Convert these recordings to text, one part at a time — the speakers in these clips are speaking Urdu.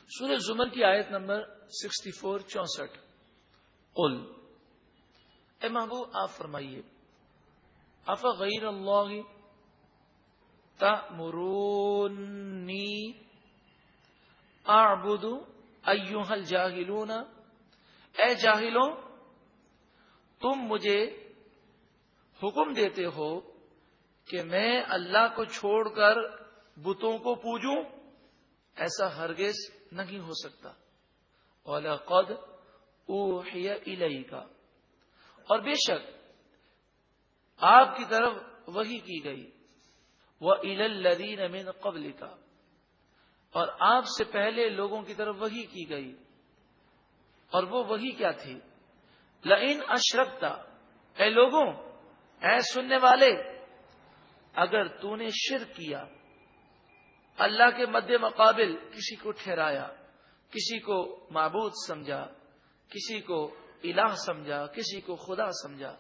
سورہ زمر کی آیت نمبر 64-64 قل، اے محبوب آپ فرمائیے، افغیر اللہ تأمرونی اعبد ایھا الجاہلون، اے جاہلوں تم مجھے حکم دیتے ہو کہ میں اللہ کو چھوڑ کر بتوں کو پوجوں؟ ایسا ہرگز نہیں ہو سکتا۔ وَلَقَدْ أُوحِيَ إِلَيْكَ، اور بے شک آپ کی طرف وحی کی گئی، وَإِلَى الَّذِينَ مِنْ قَبْلِكَ، اور آپ سے پہلے لوگوں کی طرف وحی کی گئی، اور وہ وحی کیا تھی؟ لَإِنْ أَشْرَكْتَ، اے لوگوں، اے سننے والے، اگر تو نے شرک کیا، اللہ کے مد مقابل کسی کو ٹھہرایا، کسی کو معبود سمجھا، کسی کو الہ سمجھا، کسی کو خدا سمجھا،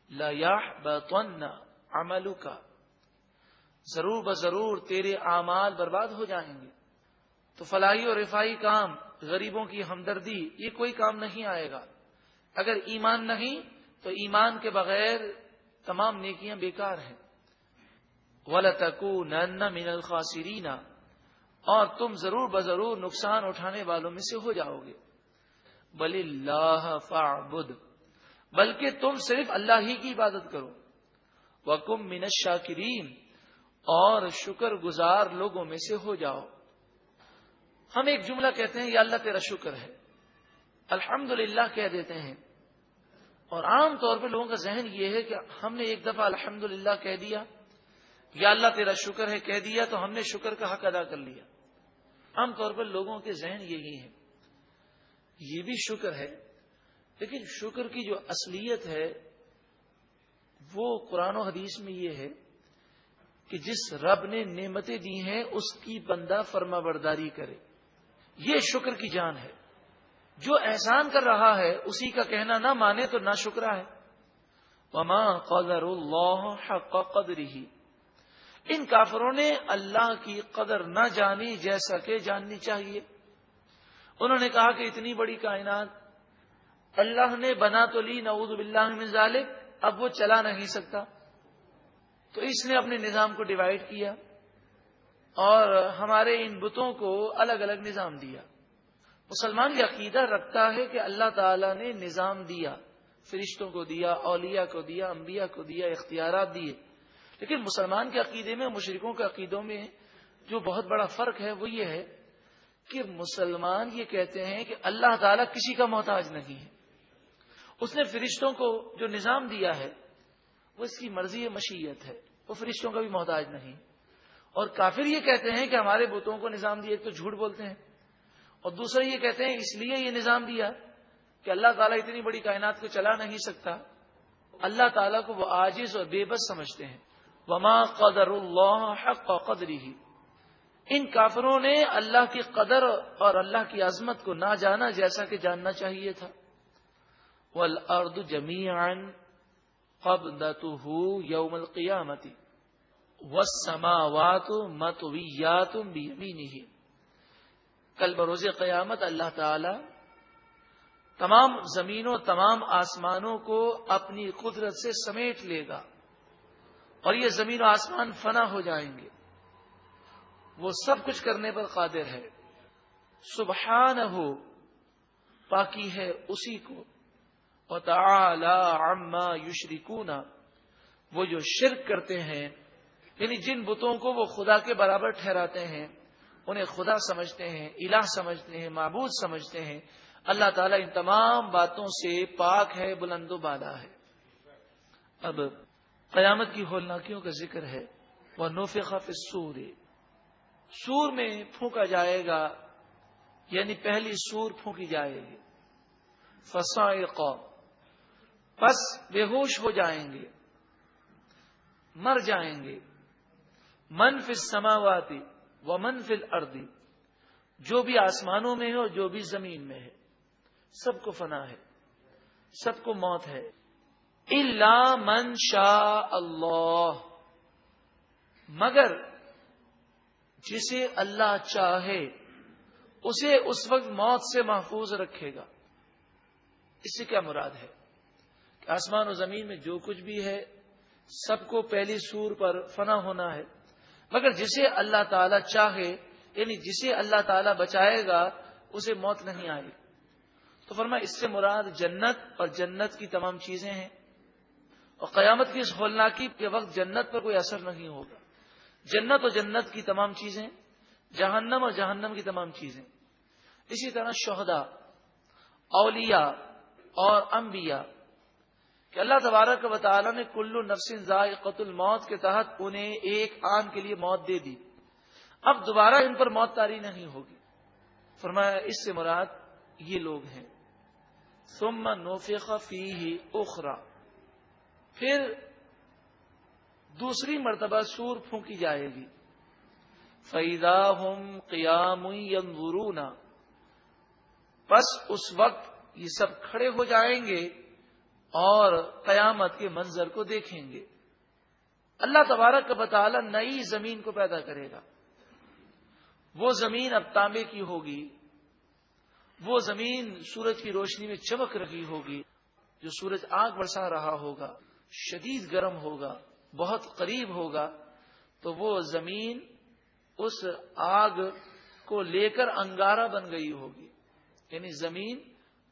لَيَحْبَطَنَّ عَمَلُكَ، ضرور بضرور تیرے اعمال برباد ہو جائیں گے۔ تو فلاحی اور رفاہی کام، غریبوں کی ہمدردی، یہ کوئی کام نہیں آئے گا۔ اگر ایمان نہیں تو ایمان کے بغیر تمام نیکیاں بیکار ہیں۔ وَلَتَكُونَنَّ مِنَ الْخَاسِرِينَ، اور تم ضرور بضرور نقصان اٹھانے والوں میں سے ہو جاؤ گے۔ بَلِ اللَّهَ فَاعْبُدْ، بلکہ تم صرف اللہ ہی کی عبادت کرو۔ وَكُن مِّنَ الشَّاكِرِينَ، اور شکر گزار لوگوں میں سے ہو جاؤ۔ ہم ایک جملہ کہتے ہیں، یا اللہ تیرا شکر ہے، الحمدللہ کہہ دیتے ہیں، اور عام طور پہ لوگوں کا ذہن یہ ہے کہ ہم نے ایک دفعہ الحمدللہ کہہ دیا، یا اللہ تیرا شکر ہے کہہ دیا تو ہم نے شکر کا حق ادا کر لیا۔ عام طور پر لوگوں کے ذہن یہی ہے۔ یہ بھی شکر ہے، لیکن شکر کی جو اصلیت ہے وہ قرآن و حدیث میں یہ ہے کہ جس رب نے نعمتیں دی ہیں اس کی بندہ فرما برداری کرے، یہ شکر کی جان ہے۔ جو احسان کر رہا ہے اسی کا کہنا نہ مانے تو نہ شکرا ہے۔ وما قدر اللہ حق قدرہ، ان کافروں نے اللہ کی قدر نہ جانی جیسا کہ جاننی چاہیے۔ انہوں نے کہا کہ اتنی بڑی کائنات اللہ نے بنا تو لی، نعوذ باللہ من ذالک، اب وہ چلا نہیں سکتا، تو اس نے اپنے نظام کو ڈیوائیڈ کیا اور ہمارے ان بتوں کو الگ الگ نظام دیا۔ مسلمان یہ عقیدہ رکھتا ہے کہ اللہ تعالیٰ نے نظام دیا، فرشتوں کو دیا، اولیاء کو دیا، انبیاء کو دیا، اختیارات دیے، لیکن مسلمان کے عقیدے میں، مشرکوں کے عقیدوں میں جو بہت بڑا فرق ہے وہ یہ ہے کہ مسلمان یہ کہتے ہیں کہ اللہ تعالیٰ کسی کا محتاج نہیں ہے، اس نے فرشتوں کو جو نظام دیا ہے وہ اس کی مرضی مشیت ہے، وہ فرشتوں کا بھی محتاج نہیں۔ اور کافر یہ کہتے ہیں کہ ہمارے بتوں کو نظام دیا، ایک تو جھوٹ بولتے ہیں، اور دوسرا یہ کہتے ہیں اس لیے یہ نظام دیا کہ اللہ تعالیٰ اتنی بڑی کائنات کو چلا نہیں سکتا، اللہ تعالیٰ کو وہ عاجز اور بے بس سمجھتے ہیں۔ وما قدر اللہ حق قدرہ، ان کافروں نے اللہ کی قدر اور اللہ کی عظمت کو نہ جانا جیسا کہ جاننا چاہیے تھا۔ والارض جميعا قبضته یوم القیامت والسماوات مطویات بیمینہ، کل بروز قیامت اللہ تعالی تمام زمینوں، تمام آسمانوں کو اپنی قدرت سے سمیٹ لے گا، اور یہ زمین و آسمان فنا ہو جائیں گے۔ وہ سب کچھ کرنے پر قادر ہے۔ سبحانہ، پاکی ہے اسی کو، وتعالی عما یشرکون، وہ جو شرک کرتے ہیں، یعنی جن بتوں کو وہ خدا کے برابر ٹھہراتے ہیں، انہیں خدا سمجھتے ہیں، الہ سمجھتے ہیں، معبود سمجھتے ہیں، اللہ تعالیٰ ان تمام باتوں سے پاک ہے، بلند و بالا ہے۔ اب قیامت کی ہولناکیوں کا ذکر ہے۔ وَنُفِخَ فِي الصُّورِ، سور میں پھونکا جائے گا، یعنی پہلی سور پھونکی جائے گی۔ فَصَعِقَ، پس بے ہوش ہو جائیں گے، مر جائیں گے۔ مَن فِي السَّمَاوَاتِ وَمَن فِي الْأَرْضِ، جو بھی آسمانوں میں ہے اور جو بھی زمین میں ہے، سب کو فنا ہے، سب کو موت ہے۔ اِلَّا مَن شَاءَ اللَّهُ، مگر جسے اللہ چاہے، اسے اس وقت موت سے محفوظ رکھے گا۔ اس سے کیا مراد ہے کہ آسمان و زمین میں جو کچھ بھی ہے سب کو پہلی سور پر فنا ہونا ہے، مگر جسے اللہ تعالی چاہے، یعنی جسے اللہ تعالی بچائے گا، اسے موت نہیں آئے گی۔ تو فرمایا اس سے مراد جنت اور جنت کی تمام چیزیں ہیں، اور قیامت کی اس ہولناکی کے وقت جنت پر کوئی اثر نہیں ہوگا۔ جنت اور جنت کی تمام چیزیں، جہنم اور جہنم کی تمام چیزیں۔ اسی طرح شہداء، اولیاء اور انبیاء کہ اللہ تبارک و تعالی نے کل نفس ذائقۃ الموت کے تحت انہیں ایک آن کے لیے موت دے دی، اب دوبارہ ان پر موت طاری نہیں ہوگی۔ فرمایا اس سے مراد یہ لوگ ہیں۔ ثم نفخ فیہ اخری، پھر دوسری مرتبہ سور پھونکی جائے گی۔ فَإِذَا هُمْ قِيَامٌ يَنظُرُونَ، پس اس وقت یہ سب کھڑے ہو جائیں گے اور قیامت کے منظر کو دیکھیں گے۔ اللہ تبارک و تعالی نئی زمین کو پیدا کرے گا۔ وہ زمین اب تانبے کی ہوگی، وہ زمین سورج کی روشنی میں چمک رہی ہوگی۔ جو سورج آگ برسا رہا ہوگا، شدید گرم ہوگا، بہت قریب ہوگا، تو وہ زمین اس آگ کو لے کر انگارہ بن گئی ہوگی، یعنی زمین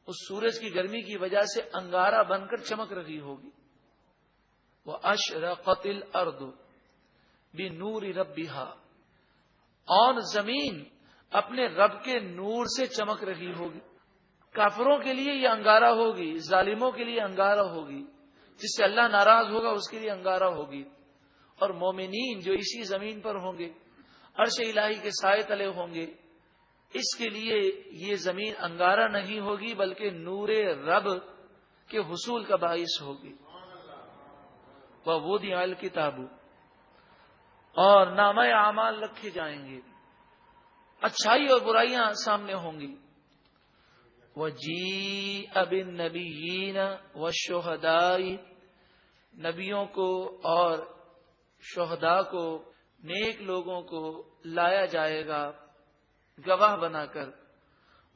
اس سورج کی گرمی کی وجہ سے انگارہ بن کر چمک رہی ہوگی۔ وَأَشْرَقَتِ الْأَرْضُ بِنُورِ رَبِّهَا، اور زمین اپنے رب کے نور سے چمک رہی ہوگی۔ کافروں کے لیے یہ انگارہ ہوگی، ظالموں کے لیے انگارہ ہوگی، جس سے اللہ ناراض ہوگا اس کے لیے انگارہ ہوگی، اور مومنین جو اسی زمین پر ہوں گے، عرش الہی کے سائے تلے ہوں گے، اس کے لیے یہ زمین انگارہ نہیں ہوگی بلکہ نور رب کے حصول کا باعث ہوگی۔ وَوُضِعَ الْكِتَابُ، اور نامہ اعمال رکھے جائیں گے، اچھائی اور برائیاں سامنے ہوں گی۔ وَجِيءَ بِالنَّبِيِّينَ وَالشُّهَدَاءِ، نبیوں کو اور شہداء کو، نیک لوگوں کو لایا جائے گا گواہ بنا کر،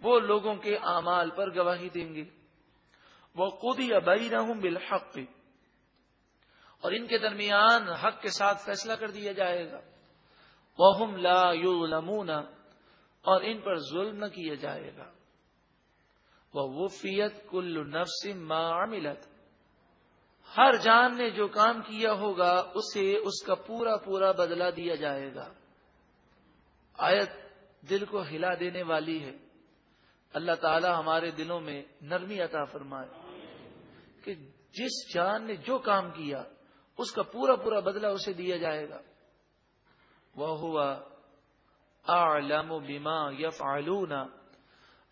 وہ لوگوں کے اعمال پر گواہی دیں گے۔ وَقُضِيَ بَيْنَهُمْ بِالْحَقِّ، اور ان کے درمیان حق کے ساتھ فیصلہ کر دیا جائے گا۔ وَهُمْ لَا يُظْلَمُونَ، اور ان پر ظلم نہ کیا جائے گا۔ وَوُفِّيَتْ كُلُّ نَفْسٍ مَا عَمِلَتْ، ہر جان نے جو کام کیا ہوگا اسے اس کا پورا پورا بدلہ دیا جائے گا۔ آیت دل کو ہلا دینے والی ہے۔ اللہ تعالی ہمارے دلوں میں نرمی عطا فرمائے کہ جس جان نے جو کام کیا اس کا پورا پورا بدلہ اسے دیا جائے گا۔ وَهُوَ أَعْلَمُ بِمَا يَفْعَلُونَ،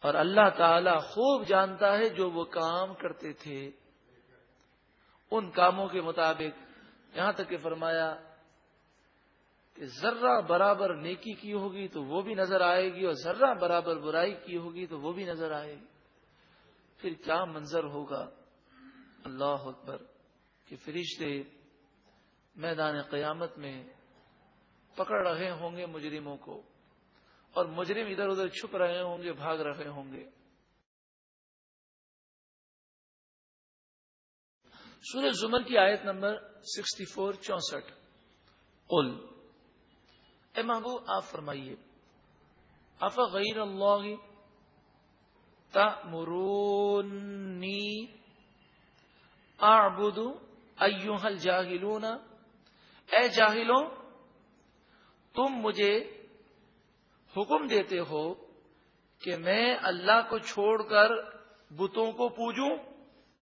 اور اللہ تعالی خوب جانتا ہے جو وہ کام کرتے تھے، ان کاموں کے مطابق، یہاں تک کہ فرمایا کہ ذرہ برابر نیکی کی ہوگی تو وہ بھی نظر آئے گی، اور ذرہ برابر برائی کی ہوگی تو وہ بھی نظر آئے گی۔ پھر کیا منظر ہوگا، اللہ اکبر، کہ فرشتے میدان قیامت میں پکڑ رہے ہوں گے مجرموں کو، اور مجرم ادھر ادھر چھپ رہے ہوں گے، بھاگ رہے ہوں گے۔ سورہ زمر کی آیت نمبر 64 64۔ قل، اے محبوب آپ فرمائیے، افغیر اللہ تأمرونی اعبد ایھا الجاہلون، اے جاہلوں تم مجھے حکم دیتے ہو کہ میں اللہ کو چھوڑ کر بتوں کو پوجوں۔